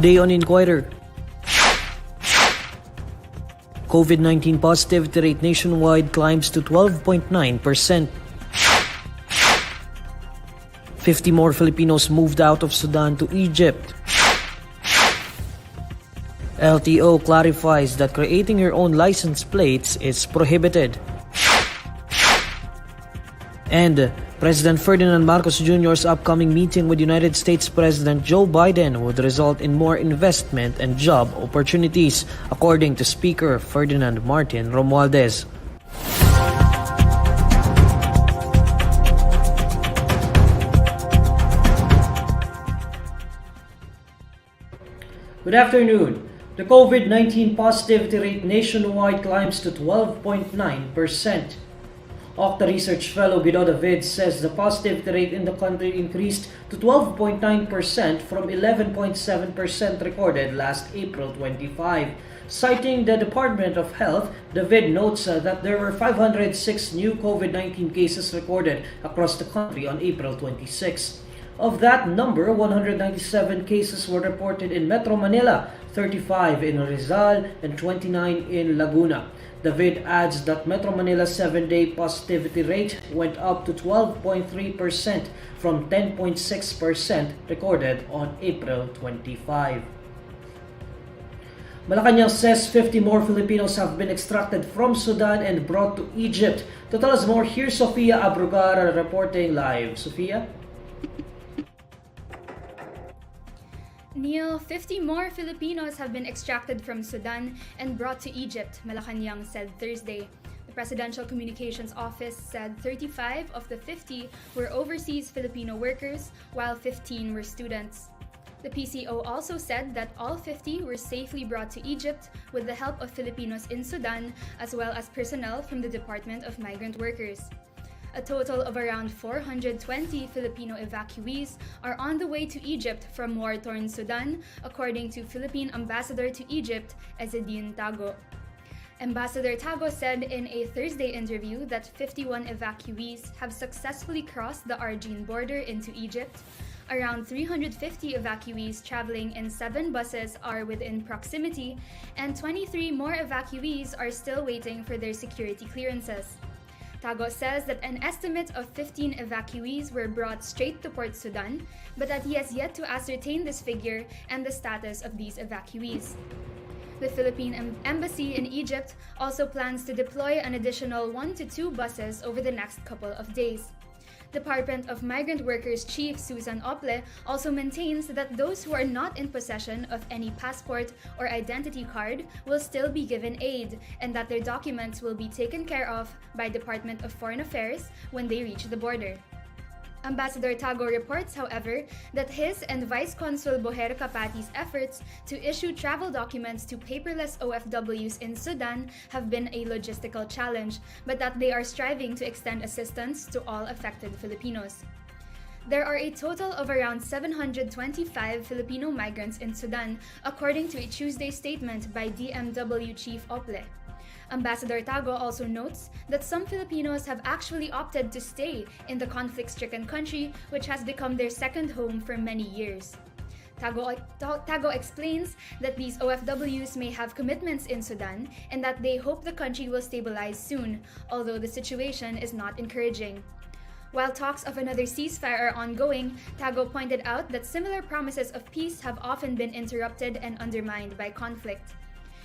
Today on Inquirer, COVID-19 positivity rate nationwide climbs to 12.9%. 50 more Filipinos moved out of Sudan to Egypt. LTO clarifies that creating your own license plates is prohibited. And President Ferdinand Marcos Jr.'s upcoming meeting with United States President Joe Biden would result in more investment and job opportunities, according to Speaker Ferdinand Martin Romualdez. Good afternoon. The COVID-19 positivity rate nationwide climbs to 12.9%. Octa Research Fellow Guido David says the positivity rate in the country increased to 12.9% from 11.7% recorded last April 25. Citing the Department of Health, David notes that there were 506 new COVID-19 cases recorded across the country on April 26. Of that number, 197 cases were reported in Metro Manila, 35 in Rizal, and 29 in Laguna. David adds that Metro Manila's 7-day positivity rate went up to 12.3% from 10.6% recorded on April 25. Malacanang says 50 more Filipinos have been extracted from Sudan and brought to Egypt. To tell us more, here's Sofia Abrugar reporting live. Sofia? Neil, 50 more Filipinos have been extracted from Sudan and brought to Egypt, Malacanang said Thursday. The Presidential Communications Office said 35 of the 50 were overseas Filipino workers, while 15 were students. The PCO also said that all 50 were safely brought to Egypt with the help of Filipinos in Sudan, as well as personnel from the Department of Migrant Workers. A total of around 420 Filipino evacuees are on the way to Egypt from war-torn Sudan, according to Philippine Ambassador to Egypt, Ezedin Tago. Ambassador Tago said in a Thursday interview that 51 evacuees have successfully crossed the Argentine border into Egypt. Around 350 evacuees traveling in 7 buses are within proximity, and 23 more evacuees are still waiting for their security clearances. Tago says that an estimate of 15 evacuees were brought straight to Port Sudan, but that he has yet to ascertain this figure and the status of these evacuees. The Philippine Embassy in Egypt also plans to deploy an additional 1 to 2 buses over the next couple of days. Department of Migrant Workers Chief Susan Ople also maintains that those who are not in possession of any passport or identity card will still be given aid, and that their documents will be taken care of by Department of Foreign Affairs when they reach the border. Ambassador Tago reports, however, that his and Vice Consul Boher Kapati's efforts to issue travel documents to paperless OFWs in Sudan have been a logistical challenge, but that they are striving to extend assistance to all affected Filipinos. There are a total of around 725 Filipino migrants in Sudan, according to a Tuesday statement by DMW Chief Ople. Ambassador Tago also notes that some Filipinos have actually opted to stay in the conflict-stricken country, which has become their second home for many years. Tago explains that these OFWs may have commitments in Sudan and that they hope the country will stabilize soon, although the situation is not encouraging. While talks of another ceasefire are ongoing, Tago pointed out that similar promises of peace have often been interrupted and undermined by conflict.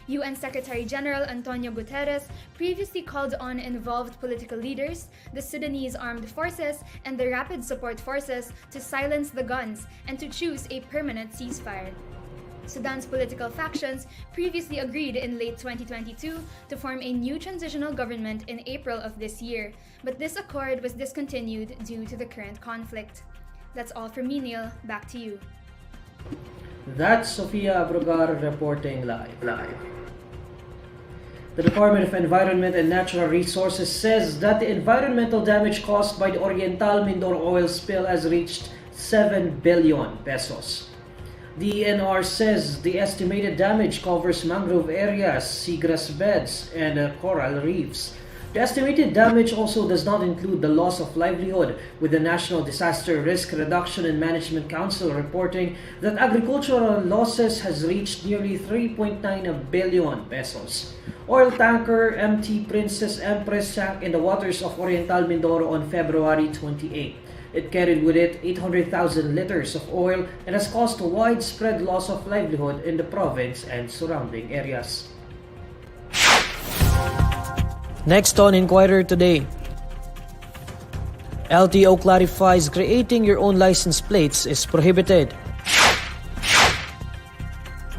UN Secretary-General Antonio Guterres previously called on involved political leaders, the Sudanese Armed Forces, and the Rapid Support Forces to silence the guns and to choose a permanent ceasefire. Sudan's political factions previously agreed in late 2022 to form a new transitional government in April of this year, but this accord was discontinued due to the current conflict. That's all from me, Neil. Back to you. That's Sofia Abrugar reporting live. The Department of Environment and Natural Resources says that the environmental damage caused by the Oriental Mindoro oil spill has reached 7 billion pesos. The DENR says the estimated damage covers mangrove areas, seagrass beds, and coral reefs. The estimated damage also does not include the loss of livelihood, with the National Disaster Risk Reduction and Management Council reporting that agricultural losses has reached nearly 3.9 billion pesos. Oil tanker MT Princess Empress sank in the waters of Oriental Mindoro on February 28. It carried with it 800,000 liters of oil and has caused a widespread loss of livelihood in the province and surrounding areas. Next on Inquirer Today. LTO clarifies creating your own license plates is prohibited.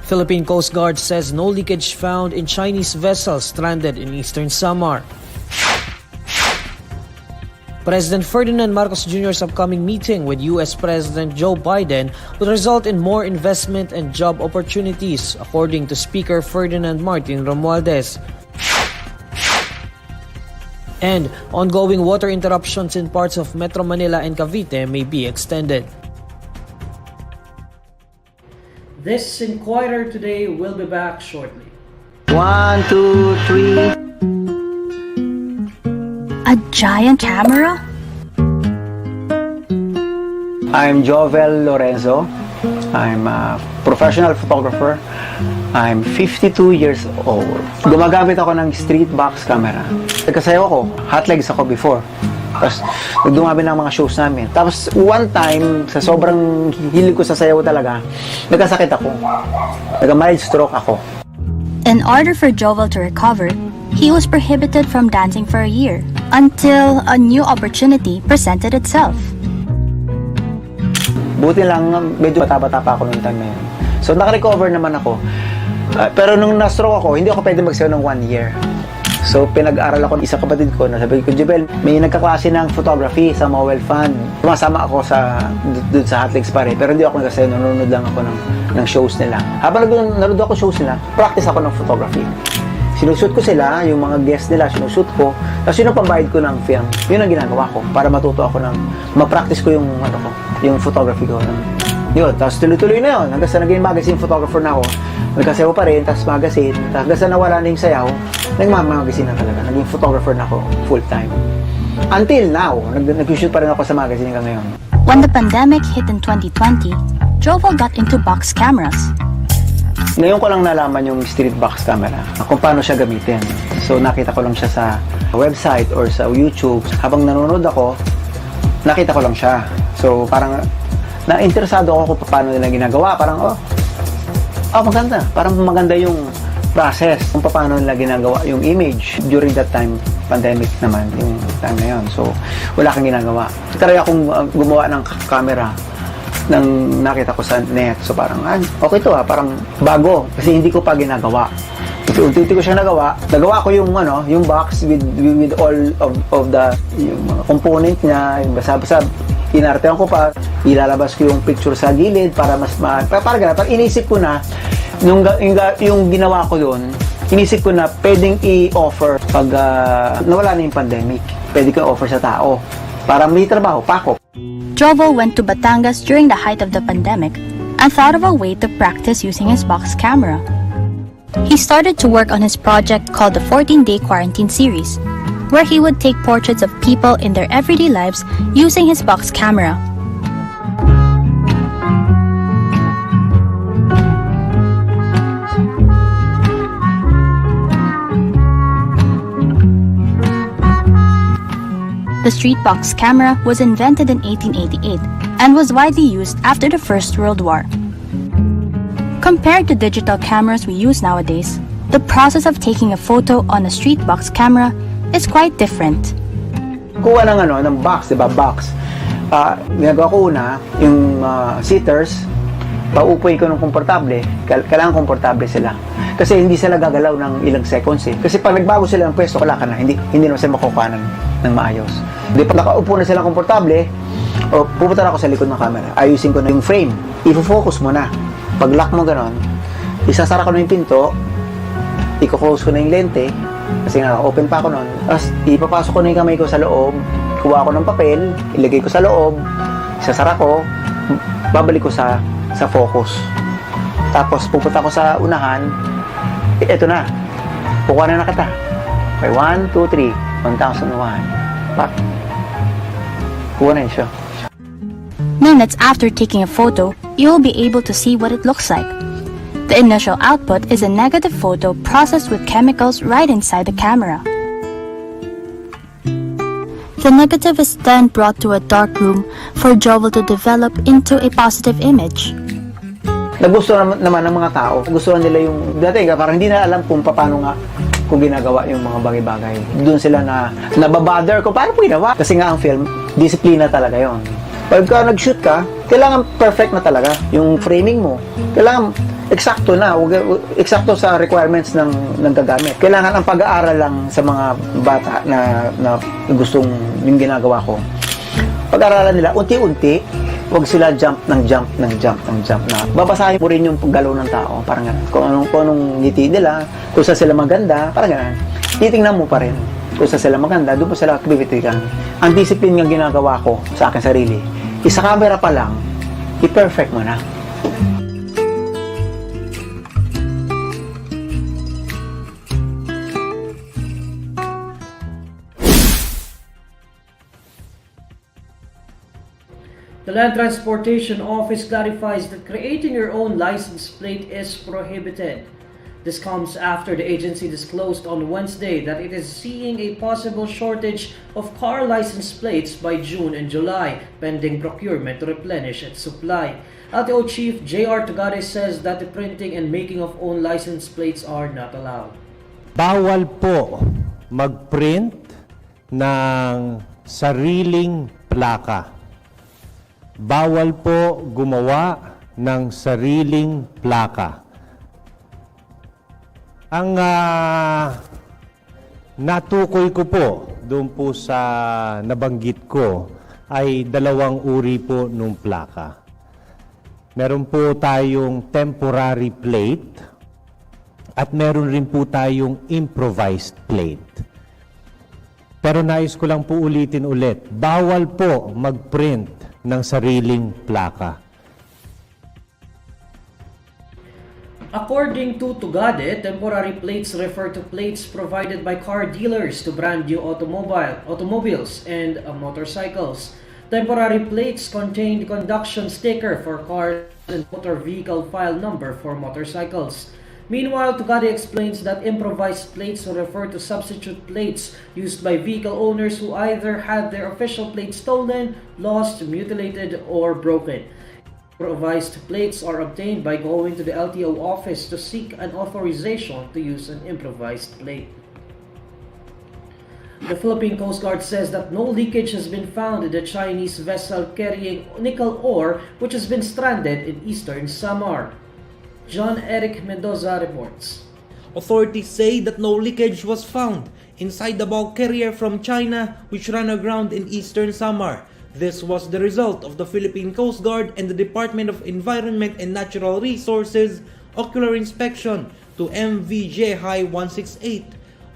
Philippine Coast Guard says no leakage found in Chinese vessels stranded in Eastern Samar. President Ferdinand Marcos Jr.'s upcoming meeting with U.S. President Joe Biden will result in more investment and job opportunities, according to Speaker Ferdinand Martin Romualdez. And ongoing water interruptions in parts of Metro Manila and Cavite may be extended. This Inquirer Today will be back shortly. 1, 2, 3. A giant camera? I'm Jovel Lorenzo. I'm a professional photographer. I'm 52 years old. Gumagamit ako ng street box camera. Nagkasayaw ako. Hot legs ako before. Tapos, nagdumami ng mga shows namin. Tapos, one time, sa sobrang hilig ko sa sayaw talaga, nagkasakit ako. Nagka-mild stroke ako. In order for Jovel to recover, he was prohibited from dancing for a year until a new opportunity presented itself. Buti lang, medyo bata-bata pa ako noong time na yun. So, nakarecover naman ako. Pero nung na-stroke ako, hindi ako pwede magsayaw ng 1 year. So, pinag-aral ako ng isang kapatid ko na sabi ko, Jubel, may nagkaklase ng photography sa Mowel Fund. Sumasama ako doon sa Hot Legs pare, pero hindi ako nagsasayaw, nanonood lang ako ng shows nila. Habang nanonood ako shows nila, practice ako ng photography. Sinushoot ko sila, yung mga guests nila, sinushoot ko, tapos yun ang pambayad ko ng film. Yun ang ginagawa ko para matuto ako ma-practice ko yung photography ko. Yun, tapos tuloy-tuloy na yun. Hanggang sa naging magazine photographer na ako, nagkasayaw pa rin, tapos magazine, tapos hanggang sa nawala na yung sayaw, nagmamagazine na talaga. Naging photographer na ako full-time. Until now, nag-shoot pa rin ako sa magazine hanggang ngayon. When the pandemic hit in 2020, Jovel got into box cameras. Ngayon ko lang nalaman yung street box camera, kung paano siya gamitin. So nakita ko lang siya sa website or sa YouTube. Habang nanonood ako, nakita ko lang siya. So parang na-interesado ako kung paano nila ginagawa. Parang, maganda. Parang maganda yung process kung paano nila ginagawa yung image. During that time, pandemic naman, yung time na yun. So wala kang ginagawa. Try akong gumawa ng camera nang nakita ko sa net. So parang, okay to parang bago. Kasi hindi ko pa ginagawa. Unti-unti ko siya nagawa ko yung box with all of the yung mga component niya, yung basa-basa. Inartehan ko pa, ilalabas ko yung picture sa gilid para mas para ganun. Para inisip ko na, yung ginawa ko doon, inisip ko na pwedeng i-offer pag nawala na yung pandemic. Pwede ko i-offer sa tao para may trabaho pa ako. Jovel went to Batangas during the height of the pandemic and thought of a way to practice using his box camera. He started to work on his project called the 14-Day Quarantine Series, where he would take portraits of people in their everyday lives using his box camera. The street box camera was invented in 1888 and was widely used after the First World War. Compared to digital cameras we use nowadays, the process of taking a photo on a street box camera is quite different. Kuha ng box, diba? Box. Ginagawa ko una, yung sitters, paupuin ko ng komportable, kailangan komportable sila. Kasi hindi sila gagalaw ng ilang seconds eh. Kasi pag nagbago sila ng pwesto, wala ka na, hindi naman sila makukuha ng maayos. Hindi, pag nakaupo na sila komportable, pupunta na ako sa likod ng camera, ayusin ko na yung frame, i-focus mo na. Pag lock mo ganon, isasara ko na yung pinto, i-close ko na yung lente, kasi nga, open pa ako nun, tapos ipapasok ko na yung kamay ko sa loob, kuha ko ng papel, ilagay ko sa loob, isasara ko, babalik ko sa focus. Tapos pupunta ko sa unahan, eto na, kukuha na kita. Okay, 1, 2, 3. 1,001. Pak. Kuha na yun siya. Minutes after taking a photo, you will be able to see what it looks like. The initial output is a negative photo processed with chemicals right inside the camera. The negative is then brought to a dark room for Jovel to develop into a positive image. Nagustuhan naman ng mga tao. Gustuhan nila yung, dati parang hindi na alam kung paano nga kung ginagawa yung mga bagay-bagay. Doon sila na nababother ko, paano po ginawa? Kasi nga ang film, disiplina talaga yon. Pagka nag-shoot ka, kailangan perfect na talaga. Yung framing mo, kailangan eksakto na, eksakto sa requirements ng gagamit. Kailangan ang pag-aaral lang sa mga bata na gustong yung ginagawa ko. Pag-aaralan nila, unti-unti, huwag sila jump na. Babasahin mo rin yung paggalaw ng tao, parang gano'n. Kung anong ngiti nila, kung saan sila maganda, parang gano'n. Titingnan mo pa rin. Kung saan sila maganda, doon pa sila activity ka. Ang discipline ng ginagawa ko sa akin sarili, isa camera pa lang, i-perfect mo na. The Land Transportation Office clarifies that creating your own license plate is prohibited. This comes after the agency disclosed on Wednesday that it is seeing a possible shortage of car license plates by June and July, pending procurement to replenish its supply. LTO Chief J.R. Tagade says that the printing and making of own license plates are not allowed. Bawal po mag-print ng sariling plaka. Bawal po gumawa ng sariling plaka. Ang natukoy ko po doon po sa nabanggit ko ay dalawang uri po ng plaka. Meron po tayong temporary plate at meron rin po tayong improvised plate. Pero nais ko lang po ulitin ulit, bawal po mag-print ng sariling plaka. According to Tugade, temporary plates refer to plates provided by car dealers to brand new automobiles and motorcycles. Temporary plates contain the conduction sticker for cars and motor vehicle file number for motorcycles. Meanwhile, Tugade explains that improvised plates refer to substitute plates used by vehicle owners who either had their official plate stolen, lost, mutilated, or broken. Improvised plates are obtained by going to the LTO office to seek an authorization to use an improvised plate. The Philippine Coast Guard says that no leakage has been found in the Chinese vessel carrying nickel ore which has been stranded in Eastern Samar. John Eric Mendoza reports. Authorities say that no leakage was found inside the bulk carrier from China which ran aground in Eastern Samar. This was the result of the Philippine Coast Guard and the Department of Environment and Natural Resources ocular inspection to MVJ High 168.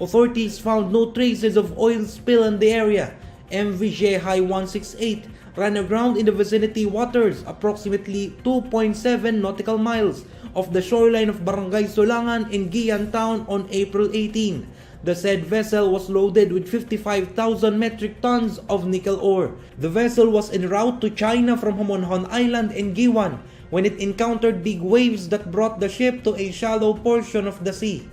Authorities found no traces of oil spill in the area. MVJ High 168 ran aground in the vicinity waters approximately 2.7 nautical miles of the shoreline of Barangay Solangan in Gian Town on April 18. The said vessel was loaded with 55,000 metric tons of nickel ore. The vessel was en route to China from Homonhon Island in Giwan when it encountered big waves that brought the ship to a shallow portion of the sea.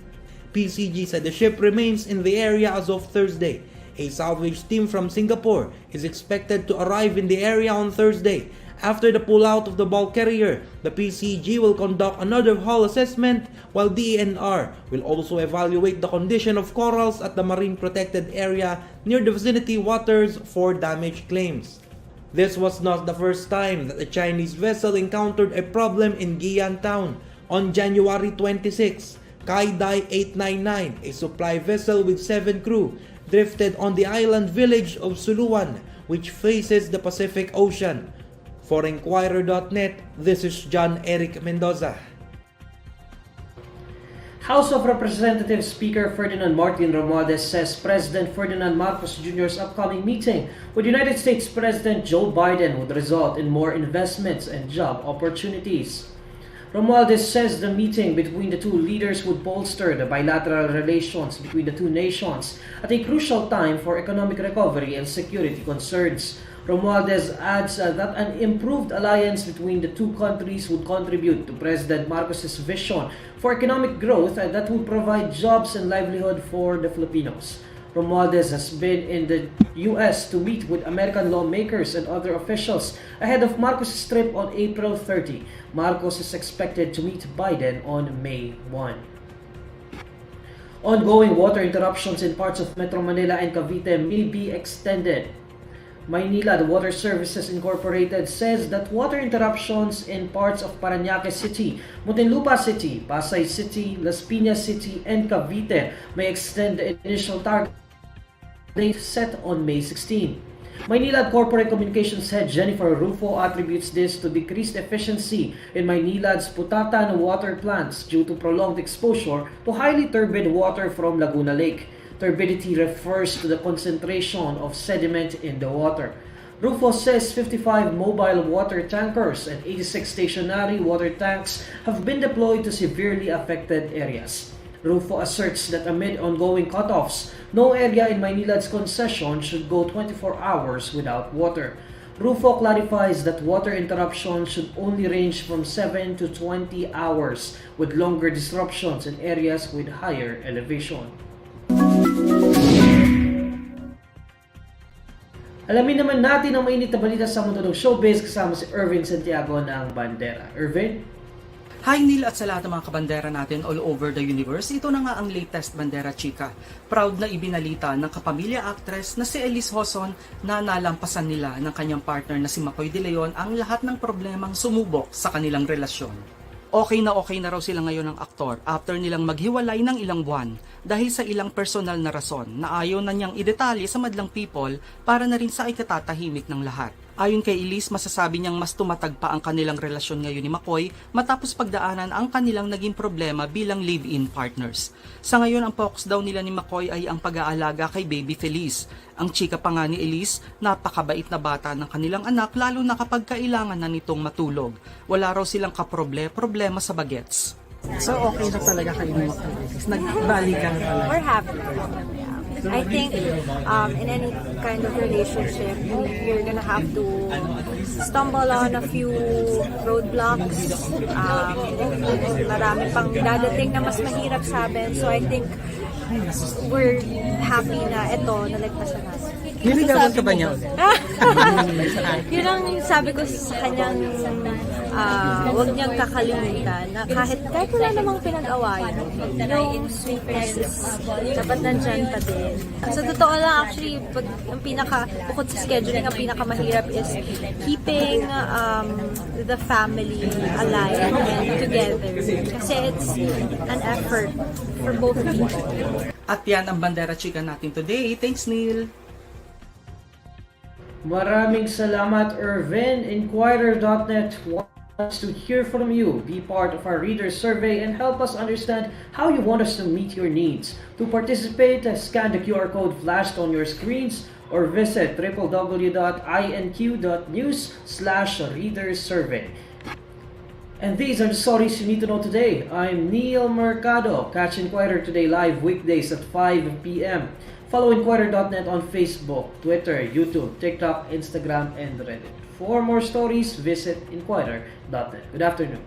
PCG said the ship remains in the area as of Thursday. A salvage team from Singapore is expected to arrive in the area on Thursday. After the pullout of the bulk carrier, the PCG will conduct another hull assessment while DENR will also evaluate the condition of corals at the marine protected area near the vicinity waters for damage claims. This was not the first time that a Chinese vessel encountered a problem in Gian Town. On January 26, Kaidai 899, a supply vessel with 7 crew, drifted on the island village of Suluan, which faces the Pacific Ocean. For INQUIRER.net, this is John Eric Mendoza. House of Representatives Speaker Ferdinand Martin Romualdez says President Ferdinand Marcos Jr.'s upcoming meeting with United States President Joe Biden would result in more investments and job opportunities. Romualdez says the meeting between the two leaders would bolster the bilateral relations between the two nations at a crucial time for economic recovery and security concerns. Romualdez adds that an improved alliance between the two countries would contribute to President Marcos's vision for economic growth that would provide jobs and livelihood for the Filipinos. Romualdez has been in the U.S. to meet with American lawmakers and other officials ahead of Marcos' trip on April 30. Marcos is expected to meet Biden on May 1. Ongoing water interruptions in parts of Metro Manila and Cavite may be extended. Maynilad Water Services Incorporated says that water interruptions in parts of Parañaque City, Muntinlupa City, Pasay City, Las Piñas City, and Cavite may extend the initial target date set on May 16. Maynilad Corporate Communications Head Jennifer Rufo attributes this to decreased efficiency in Maynilad's Putatan water plants due to prolonged exposure to highly turbid water from Laguna Lake. Turbidity refers to the concentration of sediment in the water. Rufo says 55 mobile water tankers and 86 stationary water tanks have been deployed to severely affected areas. Rufo asserts that amid ongoing cutoffs, no area in Maynilad's concession should go 24 hours without water. Rufo clarifies that water interruptions should only range from 7 to 20 hours, with longer disruptions in areas with higher elevation. Alamin naman natin ang mainit na balita sa mundo ng showbiz kasama si Irvin Santiago ng Bandera. Irvin? Hi Neil at sa lahat ng mga kabandera natin all over the universe. Ito na nga ang latest Bandera Chika. Proud na ibinalita ng kapamilya actress na si Elise Hoson na nalampasan nila ng kanyang partner na si Makoy De Leon ang lahat ng problemang sumubok sa kanilang relasyon. Okay na raw sila ngayon ng aktor after nilang maghiwalay ng ilang buwan dahil sa ilang personal na rason na ayaw na niyang idetalye sa madlang people para na rin sa ikatatahimik ng lahat. Ayon kay Elise, masasabi niyang mas tumatag pa ang kanilang relasyon ngayon ni Makoy matapos pagdaanan ang kanilang naging problema bilang live-in partners. Sa ngayon, ang focus daw nila ni Makoy ay ang pag-aalaga kay baby Feliz. Ang chika pa nga ni Elise, napakabait na bata ng kanilang anak lalo na kapag kailangan na nitong matulog. Wala raw silang problema sa bagets. So okay na talaga kayo ni Makoy? Nagbalikan na talaga? We're happy. I think in any kind of relationship, you're gonna have to stumble on a few roadblocks. Marami pang dadating na mas mahirap sa amin. So I think we're happy na ito, nalagpasan natin. Niligawan ka ba niya? Yun ang sabi ko sa kanyang huwag niyang kakalimutan na kahit wala namang pinag-awayan, yung sweetness is dapat nandyan pa din. So totoo lang actually, bukod sa scheduling, ang pinakamahirap is keeping the family alive and together. Kasi it's an effort for both people. At yan ang Bandera Chika natin today. Thanks Neil! Maraming salamat, Irvin. INQUIRER.net wants to hear from you. Be part of our reader survey and help us understand how you want us to meet your needs. To participate, scan the QR code flashed on your screens or visit www.inq.news/readersurvey. And these are the stories you need to know today. I'm Neil Mercado. Catch INQUIRER Today live weekdays at 5 p.m. Follow INQUIRER.net on Facebook, Twitter, YouTube, TikTok, Instagram, and Reddit. For more stories, visit INQUIRER.net. Good afternoon.